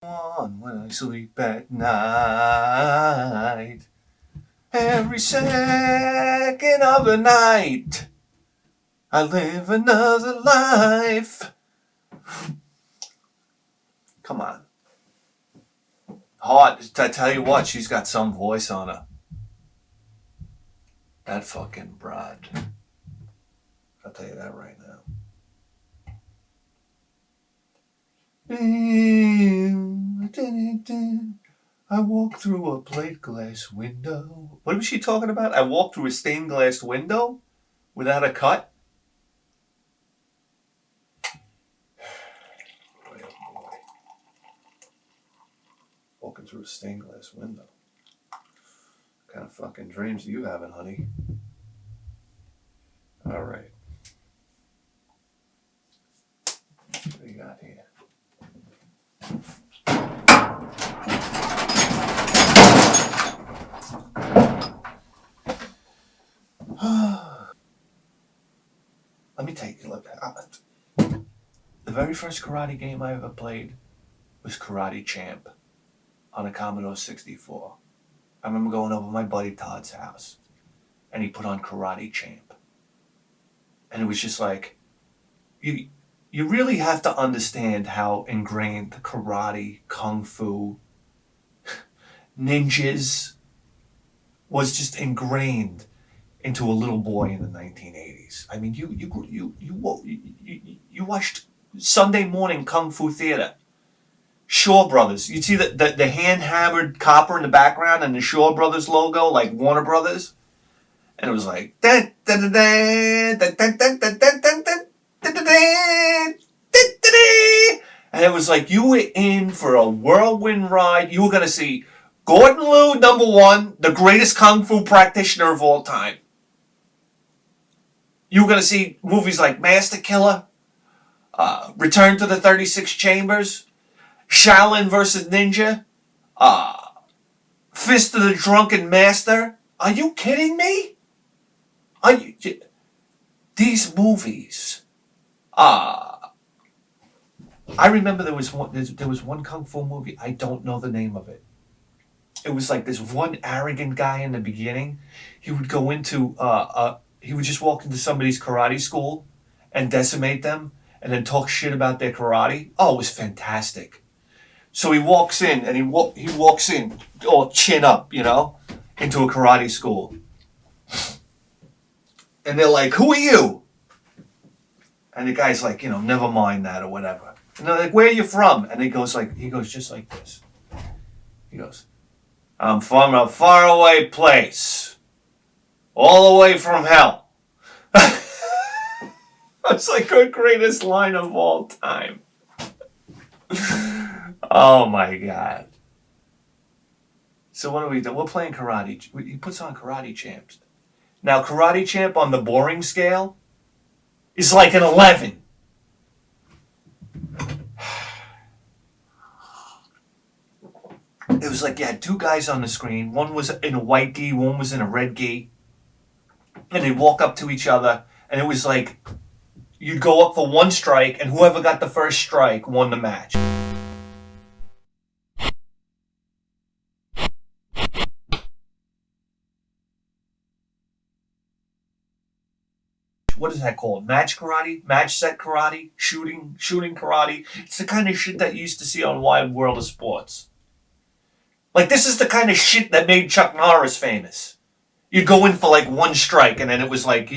On when I sleep at night. Every second of the night, I live another life. Come on. Hot. I tell you what, she's got some voice on her. That fucking broad. I'll tell you that right now. I walk through a plate glass window. What was she talking about? I walk through a stained glass window without a cut? Boy, oh boy. Walking through a stained glass window. What kind of fucking dreams are you having, honey? All right. What do you got here? Let me take you. Look, the very first karate game I ever played was Karate Champ on a Commodore 64. I remember going over to my buddy Todd's house, and he put on Karate Champ, and it was just like, you really have to understand how ingrained karate, kung fu, ninjas was just ingrained into a little boy in the 1980s. I mean, you watched Sunday morning Kung Fu Theater. Shaw Brothers. You'd see the hand-hammered copper in the background and the Shaw Brothers logo, like Warner Brothers. And it was like... And it was like you were in for a whirlwind ride. You were going to see Gordon Liu, number one, the greatest Kung Fu practitioner of all time. You were going to see movies like Master Killer, Return to the 36 Chambers, Shaolin vs. Ninja, Fist of the Drunken Master. Are you kidding me? These movies. I remember there was one Kung Fu movie. I don't know the name of it. It was like this one arrogant guy in the beginning. He would go into he would just walk into somebody's karate school and decimate them and then talk shit about their karate. Oh, it was fantastic. So he walks in and he walks in all chin up, into a karate school. And they're like, "Who are you?" And the guy's like, never mind that or whatever. And they're like, "Where are you from?" And he goes just like this. He goes, "I'm from a faraway place, all the way from hell." It's like the greatest line of all time. Oh my God. So what are we doing? We're playing karate. He puts on Karate Champs. Now, Karate Champ on the boring scale is like an 11. It was like you had two guys on the screen. One was in a white gi, one was in a red gi. And they'd walk up to each other, and it was like you'd go up for one strike, and whoever got the first strike won the match. What is that called? Match karate? Match set karate? Shooting karate? It's the kind of shit that you used to see on Wide World of Sports. Like, this is the kind of shit that made Chuck Norris famous. You'd go in for like one strike, and then it was like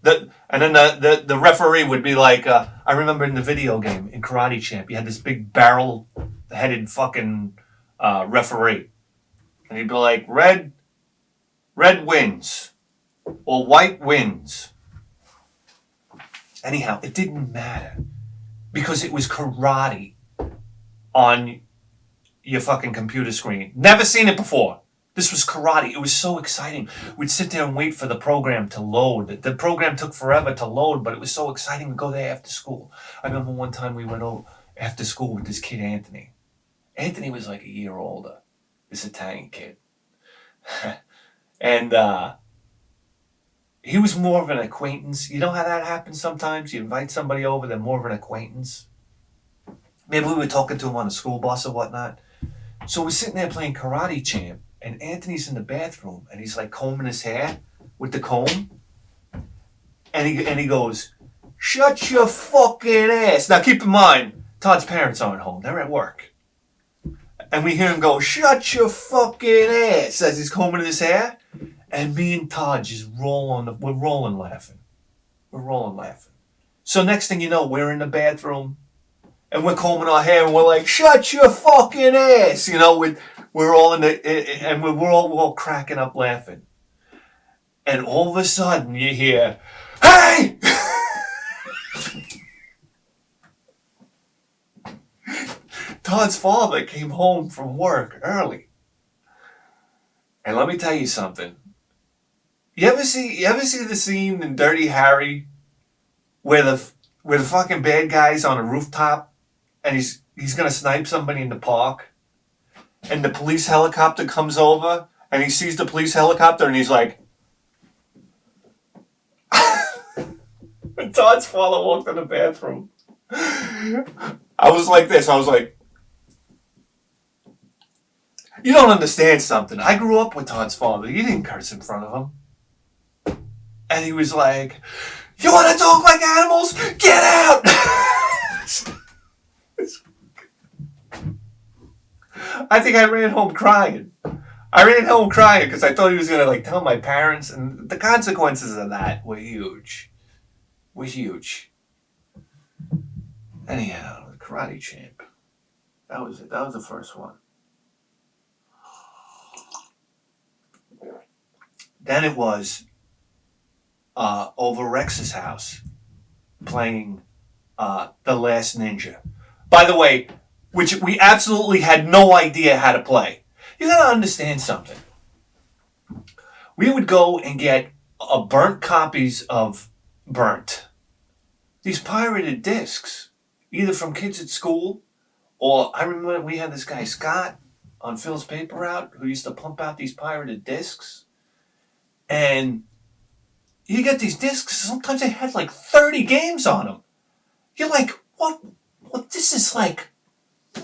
the referee would be like, I remember in the video game in Karate Champ, you had this big barrel-headed fucking referee, and he'd be like, red wins or white wins. Anyhow, it didn't matter because it was karate on your fucking computer screen. Never seen it before. This was karate. It was so exciting. We'd sit there and wait for the program to load. The program took forever to load, but it was so exciting to go there after school. I remember one time we went over after school with this kid, Anthony. Anthony was like a year older, this Italian kid. And he was more of an acquaintance. You know how that happens sometimes? You invite somebody over, they're more of an acquaintance. Maybe we were talking to him on the school bus or whatnot. So we're sitting there playing Karate Champ, and Anthony's in the bathroom, and he's like combing his hair with the comb, and he goes, "Shut your fucking ass!" Now keep in mind, Todd's parents aren't home; they're at work, and we hear him go, "Shut your fucking ass!" as he's combing his hair, and me and Todd just we're rolling laughing, we're rolling laughing. So next thing you know, we're in the bathroom. And we're combing our hair, and we're like, "Shut your fucking ass!" You know, we're all in the, and we're all cracking up laughing. And all of a sudden, you hear, "Hey!" Todd's father came home from work early, and let me tell you something. You ever see the scene in Dirty Harry where the fucking bad guy's on a rooftop, and he's gonna snipe somebody in the park, and the police helicopter comes over, and he sees the police helicopter, and he's like, when Todd's father walked in the bathroom, I was like this. I was like, you don't understand something. I grew up with Todd's father. You didn't curse in front of him. And he was like, "You want to talk like animals? Get out!" I think I ran home crying. Because I thought he was going to tell my parents, and the consequences of that were huge. Anyhow, the Karate Champ. That was it. That was the first one. Then it was over Rex's house playing The Last Ninja. By the way, which we absolutely had no idea how to play. You gotta understand something. We would go and get burnt copies of Burnt. These pirated discs, either from kids at school, or I remember we had this guy Scott on Phil's Paper Route who used to pump out these pirated discs. And you get these discs, sometimes they had 30 games on them. You're like, what? This is like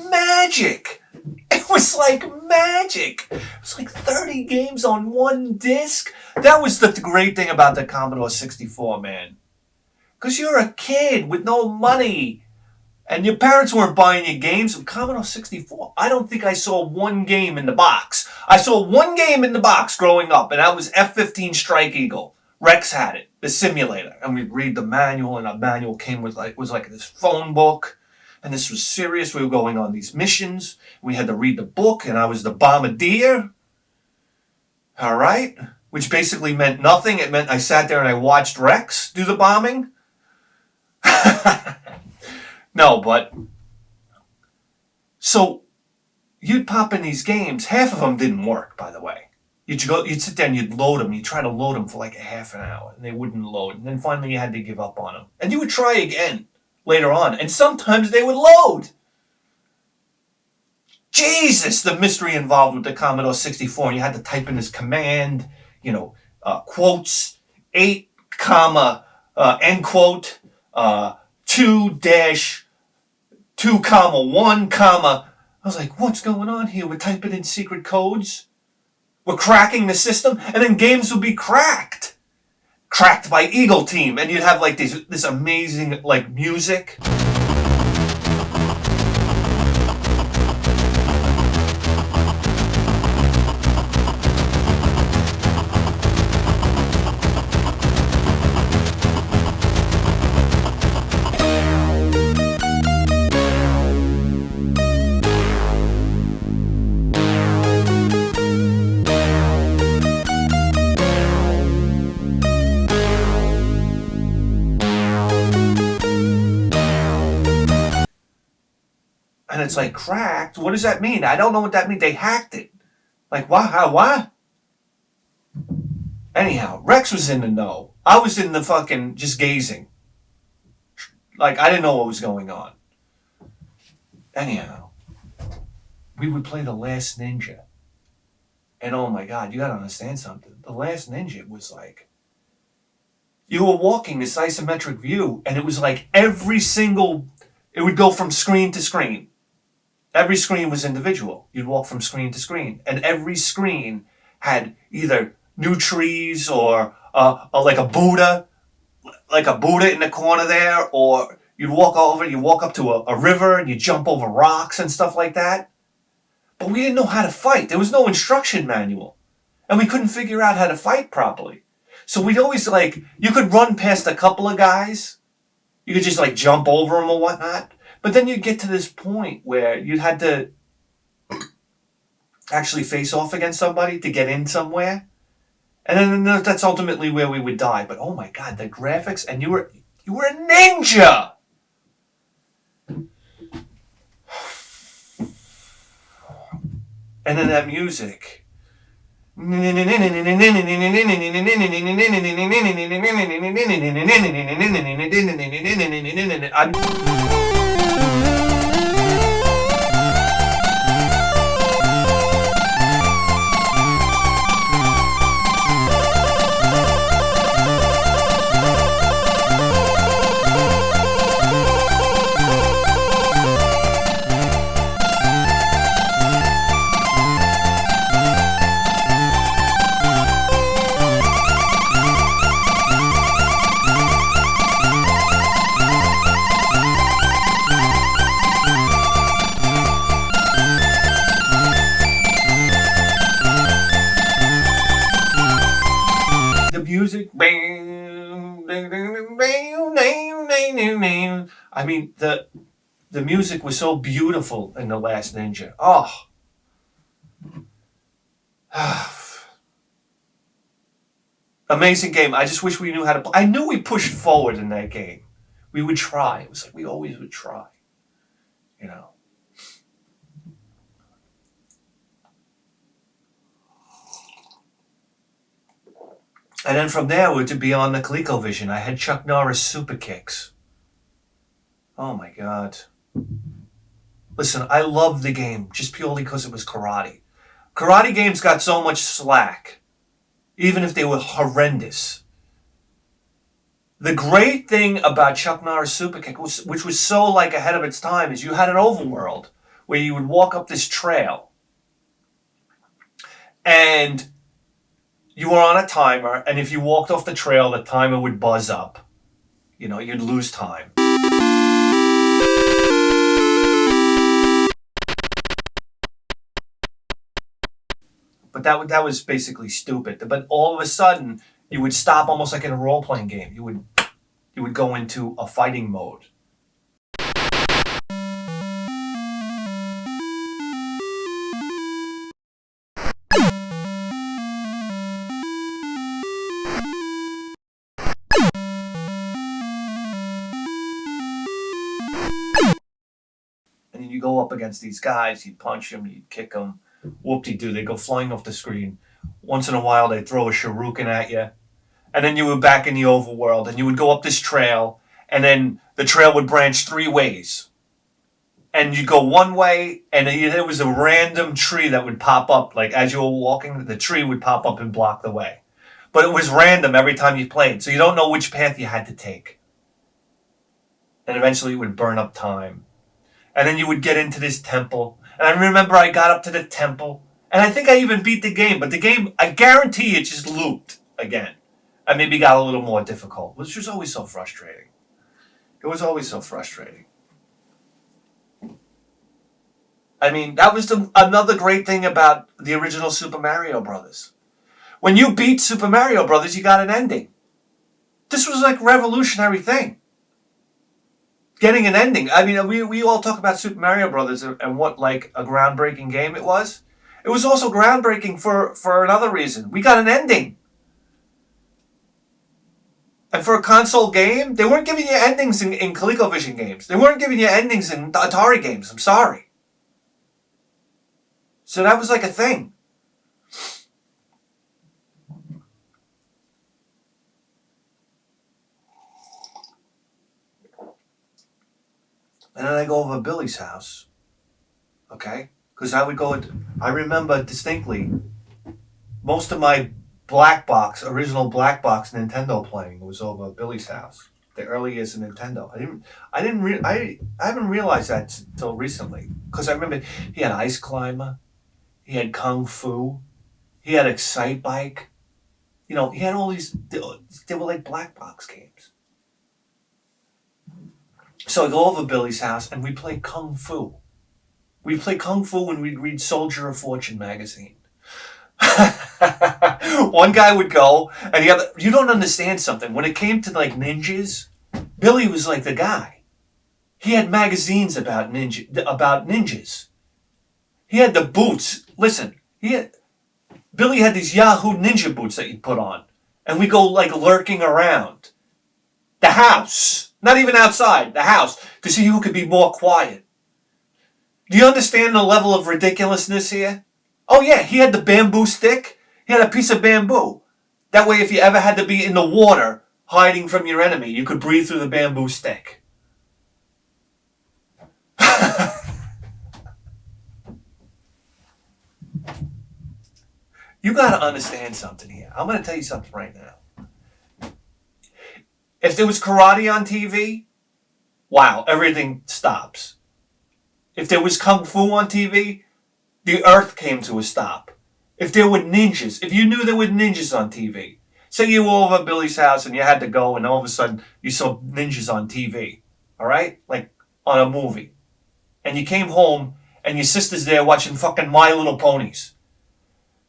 magic. It was like magic. It was 30 games on one disc. That was the great thing about the Commodore 64, man. Because you're a kid with no money. And your parents weren't buying you games. With Commodore 64, I don't think I saw one game in the box. I saw one game in the box growing up, and that was F-15 Strike Eagle. Rex had it, the simulator. And we'd read the manual, and the manual came with was like this phone book. And this was serious. We were going on these missions. We had to read the book, and I was the bombardier. All right? Which basically meant nothing. It meant I sat there and I watched Rex do the bombing. No, but... So, you'd pop in these games. Half of them didn't work, by the way. You'd sit there and you'd load them. You'd try to load them for a half an hour, and they wouldn't load. And then finally you had to give up on them. And you would try again later on, and sometimes they would load. Jesus, the mystery involved with the Commodore 64. And you had to type in this command, quotes, 8, end quote, 2-2, 1, I was like, what's going on here? We're typing in secret codes. We're cracking the system, and then games would be cracked by Eagle Team, and you'd have this amazing music. And it's cracked. What does that mean? I don't know what that means. They hacked it. What? How? What? Anyhow, Rex was in the know. I was in the fucking just gazing. I didn't know what was going on. Anyhow, we would play The Last Ninja. And oh my God, you gotta understand something. The Last Ninja was you were walking this isometric view, and it was every single It would go from screen to screen. Every screen was individual. You'd walk from screen to screen, and every screen had either new trees or like a Buddha, in the corner there, or you walk up to a river and you jump over rocks and stuff like that. But we didn't know how to fight. There was no instruction manual, and we couldn't figure out how to fight properly. So we'd always you could run past a couple of guys, you could just jump over them or whatnot. But then you'd get to this point where you'd had to actually face off against somebody to get in somewhere. And then that's ultimately where we would die. But oh my God, the graphics, and you were a ninja! And then that music. Music. I mean, the music was so beautiful in The Last Ninja. Oh. Amazing game. I just wish we knew how to play. I knew we pushed forward in that game. We would try. It was we always would try. You know. And then from there, to be on the ColecoVision, I had Chuck Norris Super Kicks. Oh my God. Listen, I loved the game just purely because it was karate. Karate games got so much slack, even if they were horrendous. The great thing about Chuck Norris Super Kick, which was so ahead of its time, is you had an overworld where you would walk up this trail. And you were on a timer, and if you walked off the trail, the timer would buzz up. You know, you'd lose time. But that was basically stupid. But all of a sudden, you would stop almost like in a role-playing game. You would go into a fighting mode. You go up against these guys, you punch them, you kick them, whoop-de-doo, they go flying off the screen. Once in a while, they throw a shuriken at you. And then you were back in the overworld, and you would go up this trail, and then the trail would branch 3 ways. And you go one way, and there was a random tree that would pop up. As you were walking, the tree would pop up and block the way. But it was random every time you played, so you don't know which path you had to take. And eventually it would burn up time. And then you would get into this temple. And I remember I got up to the temple. And I think I even beat the game. But the game, I guarantee it just looped again. And maybe got a little more difficult. Which was always so frustrating. It was always so frustrating. I mean, that was another great thing about the original Super Mario Brothers. When you beat Super Mario Brothers, you got an ending. This was a revolutionary thing. Getting an ending. I mean, we all talk about Super Mario Brothers and what a groundbreaking game it was. It was also groundbreaking for another reason. We got an ending. And for a console game, they weren't giving you endings in ColecoVision games. They weren't giving you endings in Atari games. I'm sorry. So that was a thing. And then I go over to Billy's house, okay? Because I remember distinctly, most of my original black box Nintendo playing was over at Billy's house. The early years of Nintendo. I haven't realized that until recently. Because I remember he had Ice Climber, he had Kung Fu, he had Excite Bike. You know, he had all these. They were like black box games. So I go over to Billy's house and we play Kung Fu. We play Kung Fu and we'd read Soldier of Fortune magazine. One guy would go and the other. You don't understand something. When it came to like ninjas, Billy was like the guy. He had magazines about ninjas. He had the boots. Listen, Billy had these Yahoo ninja boots that he'd put on, and we go like lurking around the house, not even outside the house, to see who could be more quiet. Do you understand the level of ridiculousness here? Oh yeah, he had the bamboo stick. He had a piece of bamboo. That way, if you ever had to be in the water hiding from your enemy, you could breathe through the bamboo stick. You got to understand something here. I'm going to tell you something right now. If there was karate on TV, wow, everything stops. If there was kung fu on TV, the earth came to a stop. If there were ninjas, if you knew there were ninjas on TV, say you were over at Billy's house and you had to go and all of a sudden you saw ninjas on TV, all right? Like on a movie. And you came home and your sister's there watching fucking My Little Ponies.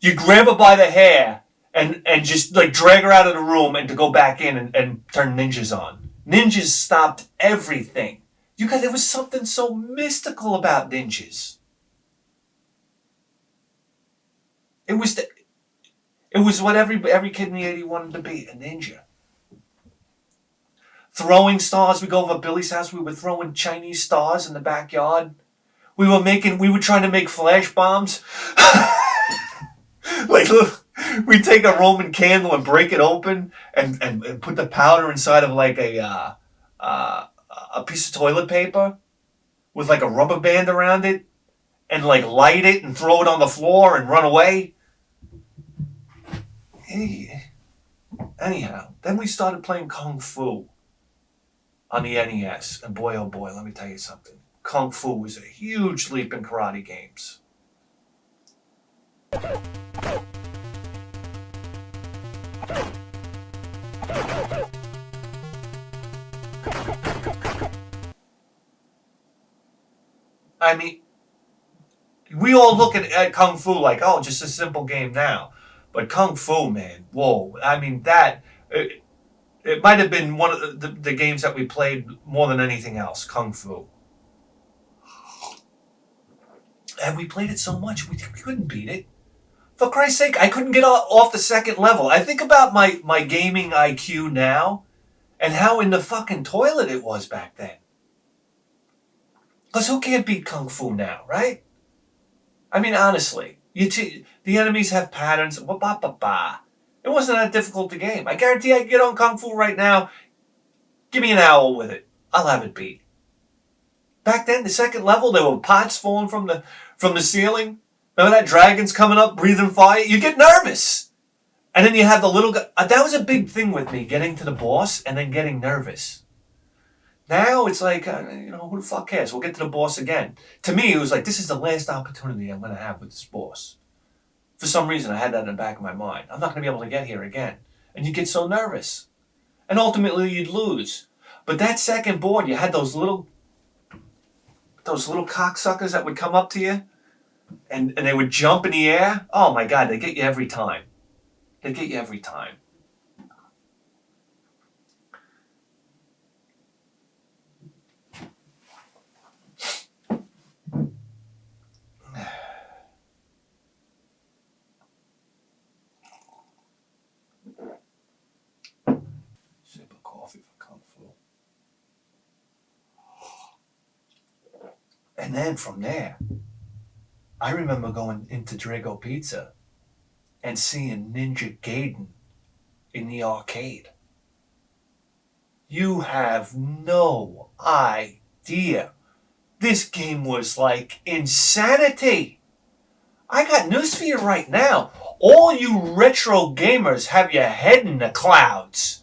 You grab her by the hair and just like drag her out of the room and to go back in and turn ninjas on. Ninjas stopped everything. There was something so mystical about ninjas. It was what every kid in the 80s wanted to be, a ninja. Throwing stars. We go over to Billy's house. We were throwing Chinese stars in the backyard. We were trying to make flash bombs. Like, look, we take a Roman candle and break it open and put the powder inside of like a piece of toilet paper with like a rubber band around it and like light it and throw it on the floor and run away. Anyhow, then we started playing Kung Fu on the NES. And boy, oh boy, let me tell you something. Kung Fu was a huge leap in karate games. I mean, we all look at Kung Fu like, oh, just a simple game now. But Kung Fu, man, whoa. I mean, it might have been one of the games that we played more than anything else, Kung Fu. And we played it so much, we couldn't beat it. For Christ's sake, I couldn't get off the second level. I think about my gaming IQ now and how in the fucking toilet it was back then. Because who can't beat Kung Fu now, right? I mean, honestly, the enemies have patterns. It wasn't that difficult to game. I guarantee I can get on Kung Fu right now. Give me an hour with it. I'll have it beat. Back then, the second level, there were pots falling from the ceiling. Remember that dragon's coming up, breathing fire? You get nervous. And then you have the little guy. That was a big thing with me, getting to the boss and then getting nervous. Now it's like, who the fuck cares? We'll get to the boss again. To me, it was like, this is the last opportunity I'm going to have with this boss. For some reason, I had that in the back of my mind. I'm not going to be able to get here again. And you get so nervous. And ultimately, you'd lose. But that second board, you had those little cocksuckers that would come up to you. And they would jump in the air. Oh my God, they get you every time. They get you every time. Sip of coffee for Kung Fu. And then from there, I remember going into Drago Pizza and seeing Ninja Gaiden in the arcade. You have no idea. This game was like insanity. I got news for you right now. All you retro gamers have your head in the clouds.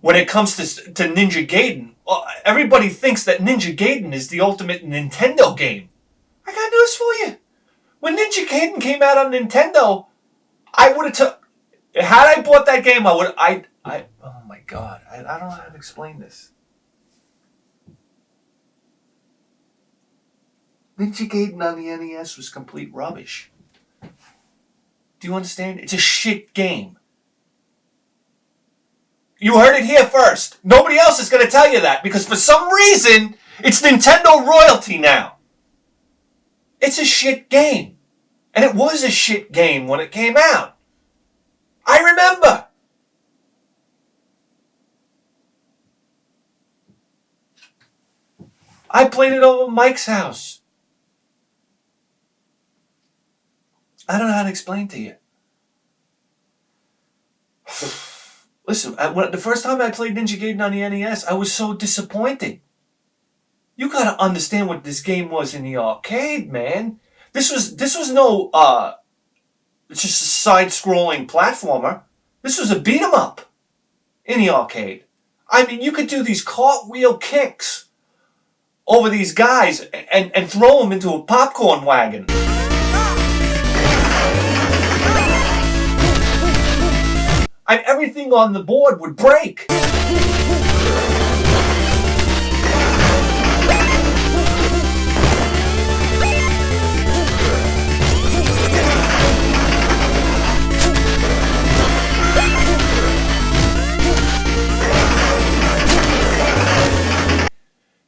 when it comes to Ninja Gaiden. Well, everybody thinks that Ninja Gaiden is the ultimate Nintendo game. I got news for you. When Ninja Gaiden came out on Nintendo, I would have took. Had I bought that game, I would. Oh my god! I don't know how to explain this. Ninja Gaiden on the NES was complete rubbish. Do you understand? It's a shit game. You heard it here first. Nobody else is going to tell you that because for some reason, it's Nintendo royalty now. It's a shit game. And it was a shit game when it came out. I remember. I played it over Mike's house. I don't know how to explain to you. Listen, the first time I played Ninja Gaiden on the NES, I was so disappointed. You gotta understand what this game was in the arcade, man. This was no it's just a side-scrolling platformer. This was a beat 'em up in the arcade. I mean, you could do these cartwheel kicks over these guys and throw them into a popcorn wagon. And everything on the board would break.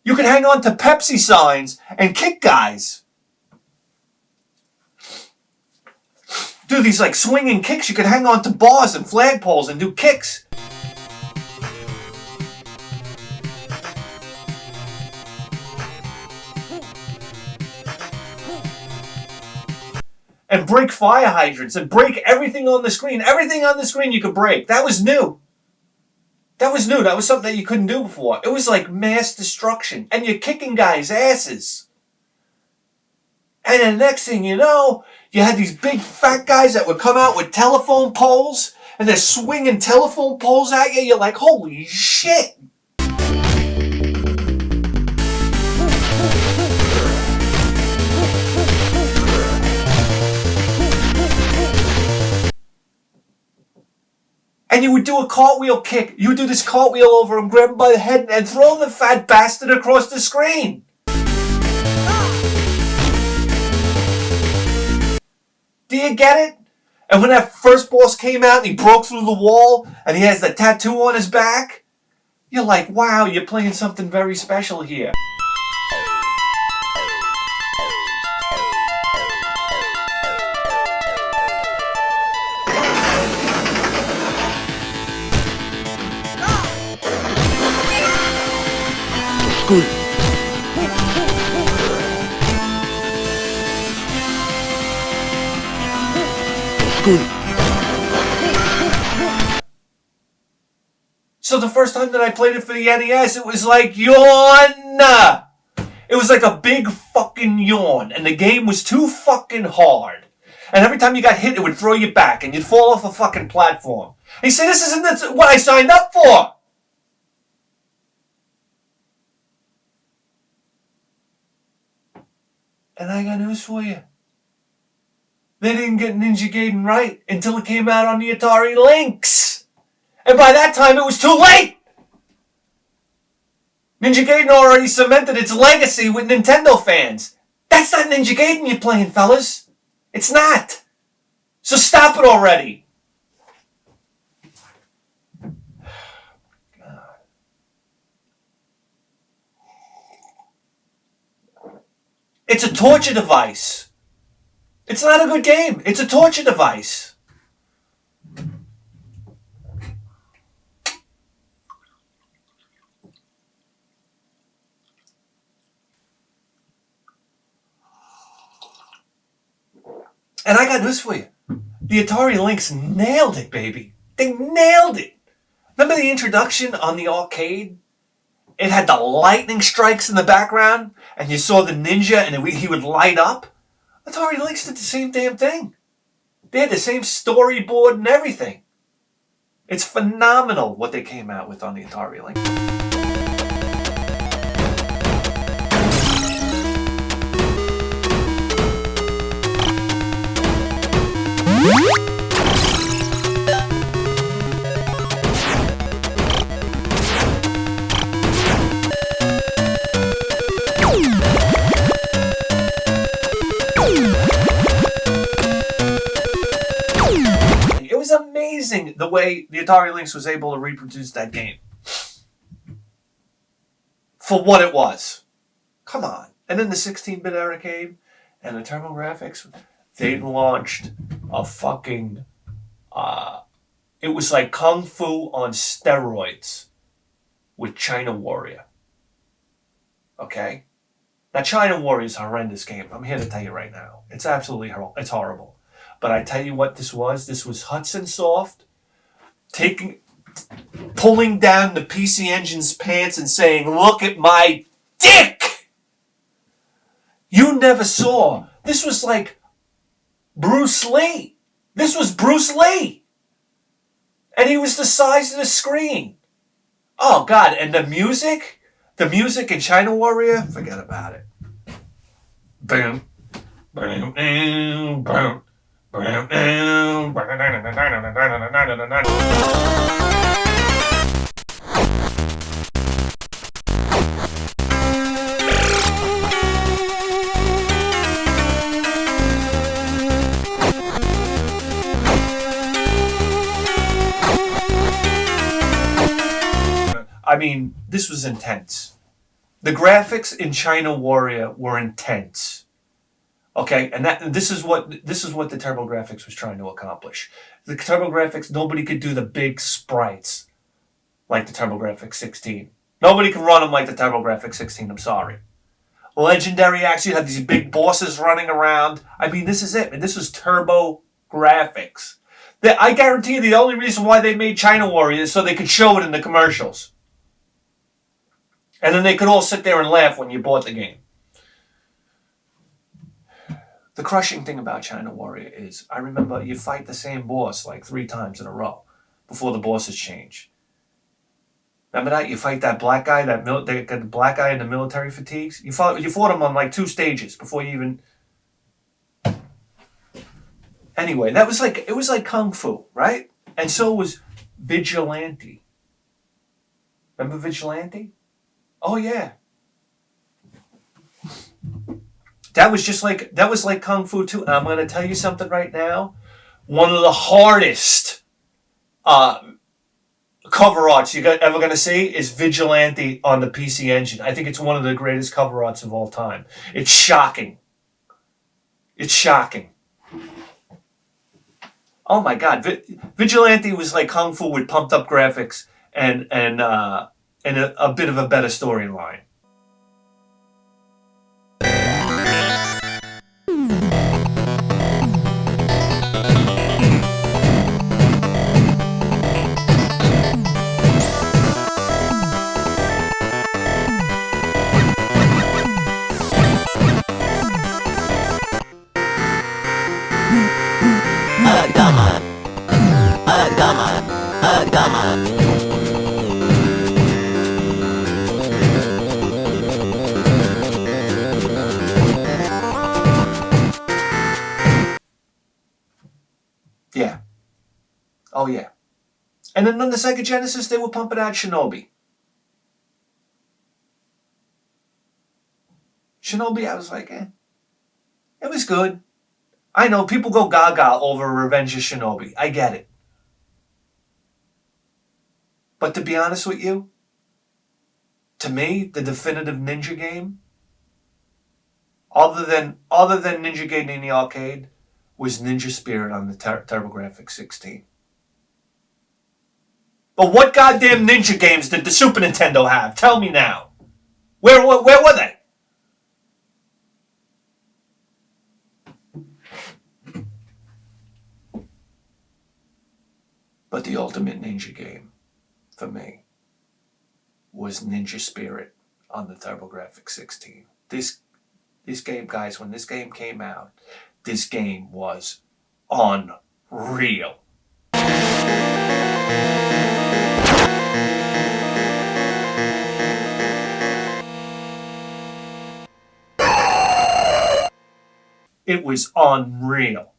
You could hang on to Pepsi signs and kick guys. Do these like swinging kicks. You could hang on to bars and flagpoles and do kicks. And break fire hydrants and break everything on the screen. Everything on the screen you could break. That was new. That was new. That was something that you couldn't do before. It was like mass destruction. And you're kicking guys' asses. And the next thing you know, you had these big fat guys that would come out with telephone poles. And they're swinging telephone poles at you. You're like, holy shit. And you would do a cartwheel kick. You would do this cartwheel over him, grab him by the head, and throw the fat bastard across the screen. Do you get it? And when that first boss came out and he broke through the wall and he has the tattoo on his back, you're like, wow, you're playing something very special here. Good. Good. So the first time that I played it for the NES, it was like yawn. It was like a big fucking yawn, and the game was too fucking hard. And every time you got hit, it would throw you back, and you'd fall off a fucking platform. And you say, this isn't what I signed up for. And I got news for you. They didn't get Ninja Gaiden right until it came out on the Atari Lynx. And by that time, it was too late. Ninja Gaiden already cemented its legacy with Nintendo fans. That's not Ninja Gaiden you're playing, fellas. It's not. So stop it already. It's a torture device. It's not a good game. It's a torture device. And I got news for you. The Atari Lynx nailed it, baby. They nailed it. Remember the introduction on the arcade? It had the lightning strikes in the background, and you saw the ninja, and he would light up. Atari Lynx did the same damn thing. They had the same storyboard and everything. It's phenomenal what they came out with on the Atari Lynx. It was amazing the way the Atari Lynx was able to reproduce that game. For what it was. Come on. And then the 16-bit era came, and the TurboGrafx, they launched a fucking... it was like Kung Fu on steroids with China Warrior. Okay? Now, China Warrior is a horrendous game. I'm here to tell you right now. It's absolutely it's horrible. But I tell you what this was. This was Hudson Soft pulling down the PC Engine's pants and saying, "Look at my dick!" You never saw. This was like Bruce Lee. This was Bruce Lee. And he was the size of the screen. Oh, God. And the music in China Warrior, forget about it. Boom. Boom. Boom. Boom. I mean, this was intense. The graphics in China Warrior were intense. Okay, and this is what the TurboGrafx was trying to accomplish. The TurboGrafx, nobody could do the big sprites like the TurboGrafx 16. Nobody can run them like the TurboGrafx 16. I'm sorry. Legendary Axe, you had these big bosses running around. I mean, this is it. And this was TurboGrafx. I guarantee you the only reason why they made China Warrior is so they could show it in the commercials. And then they could all sit there and laugh when you bought the game. The crushing thing about China Warrior is, I remember you fight the same boss like 3 times in a row before the bosses change. Remember that? You fight that black guy, the black guy in the military fatigues. You fought him on like 2 stages before you even... Anyway, it was like Kung Fu, right? And so was Vigilante. Remember Vigilante? Oh yeah. That was like Kung Fu too. And I'm going to tell you something right now. One of the hardest cover arts you're ever going to see is Vigilante on the PC Engine. I think it's one of the greatest cover arts of all time. It's shocking. It's shocking. Oh my God. Vigilante was like Kung Fu with pumped up graphics and a bit of a better storyline. Yeah. Oh, yeah. And then on the Sega Genesis, they were pumping out Shinobi. Shinobi, I was like, It was good. I know, people go gaga over Revenge of Shinobi. I get it. But to be honest with you, to me, the definitive Ninja game, other than Ninja Gaiden in the arcade, was Ninja Spirit on the TurboGrafx 16. But what goddamn Ninja games did the Super Nintendo have? Tell me now. Where were they? But the ultimate Ninja game, for me, was Ninja Spirit on the TurboGrafx 16. This game, guys, when this game came out, this game was unreal. It was unreal.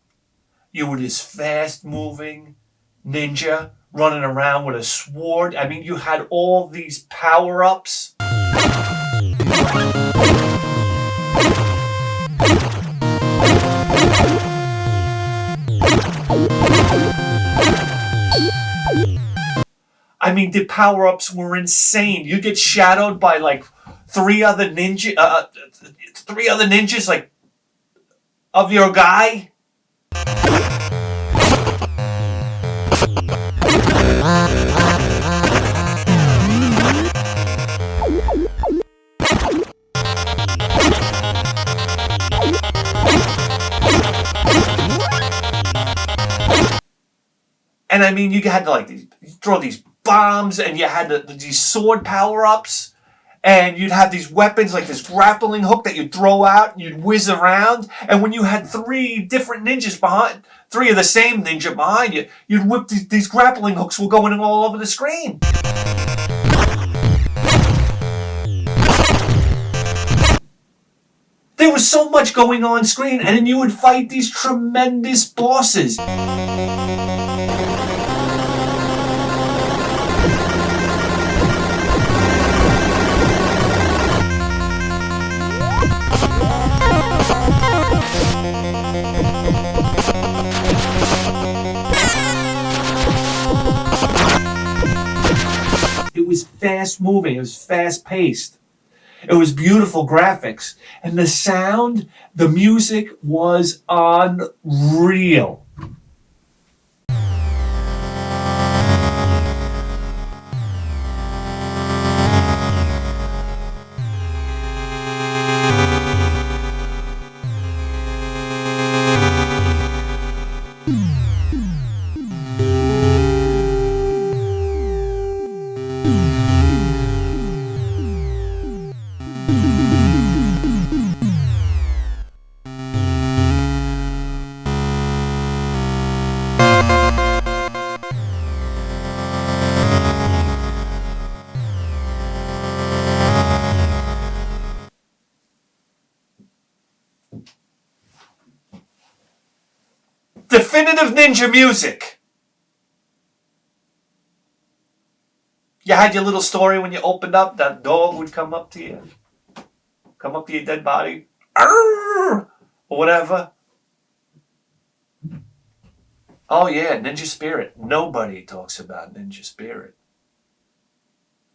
You were this fast moving ninja running around with a sword. I mean, you had all these power ups. I mean, the power ups were insane. You get shadowed by like three other ninjas, like of your guy. And I mean, you had to like throw these bombs, and you had these sword power ups, and you'd have these weapons like this grappling hook that you'd throw out, and you'd whiz around. And when you had three different ninjas behind, three of the same ninja behind you, you'd whip these grappling hooks were going all over the screen. There was so much going on screen, and then you would fight these tremendous bosses. It was fast moving, it was fast paced. It was beautiful graphics. And the sound, the music was unreal. Definitive ninja music. You had your little story when you opened up, that dog would come up to you. Come up to your dead body. Arrgh! Or whatever. Oh yeah, Ninja Spirit. Nobody talks about Ninja Spirit.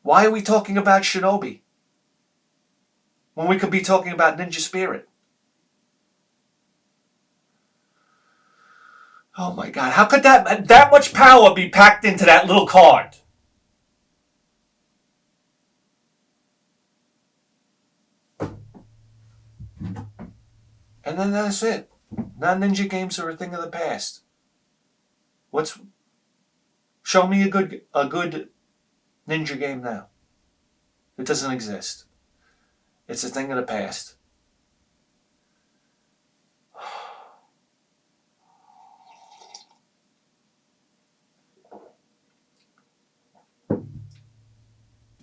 Why are we talking about Shinobi when we could be talking about Ninja Spirit? Oh my God, how could that much power be packed into that little card? And then that's it. Now ninja games are a thing of the past. Show me a good ninja game now. It doesn't exist. It's a thing of the past.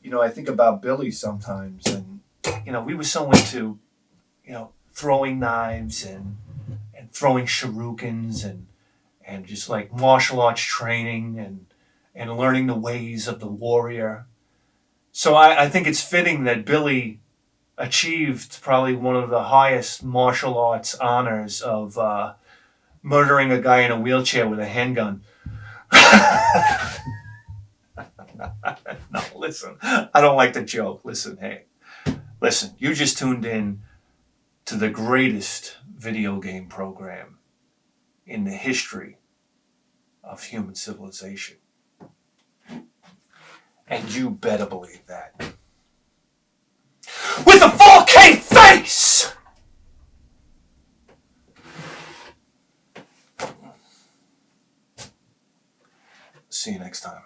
You know, I think about Billy sometimes, and we were so into, throwing knives and throwing shurikens and just like martial arts training and learning the ways of the warrior. So I think it's fitting that Billy achieved probably one of the highest martial arts honors of murdering a guy in a wheelchair with a handgun. No, listen, I don't like the joke. Listen, you just tuned in to the greatest video game program in the history of human civilization. And you better believe that. With a 4K face! See you next time.